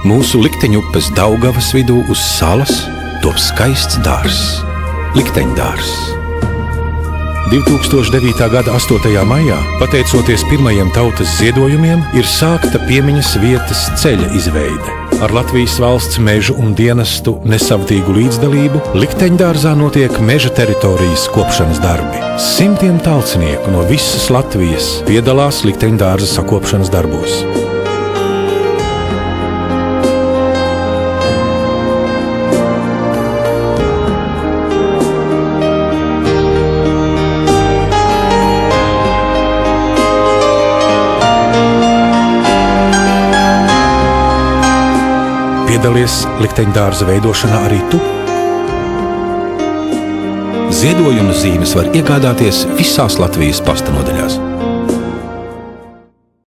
Mūsu likteņupes Daugavas vidū uz salas top skaists dārzs – Likteņdārzs. 2009. gada 8. maijā, pateicoties pirmajiem tautas ziedojumiem, ir sākta piemiņas vietas ceļa izveide. Ar Latvijas valsts mežu un dienestu nesavtīgu līdzdalību Likteņdārzā notiek meža teritorijas kopšanas darbi. Simtiem talcinieku no visas Latvijas piedalās Likteņdārza sakopšanas darbos. Piedalies Likteņdārza veidošanā arī tu. Ziedojumu zīmes var iegādāties visās Latvijas pasta nodaļās.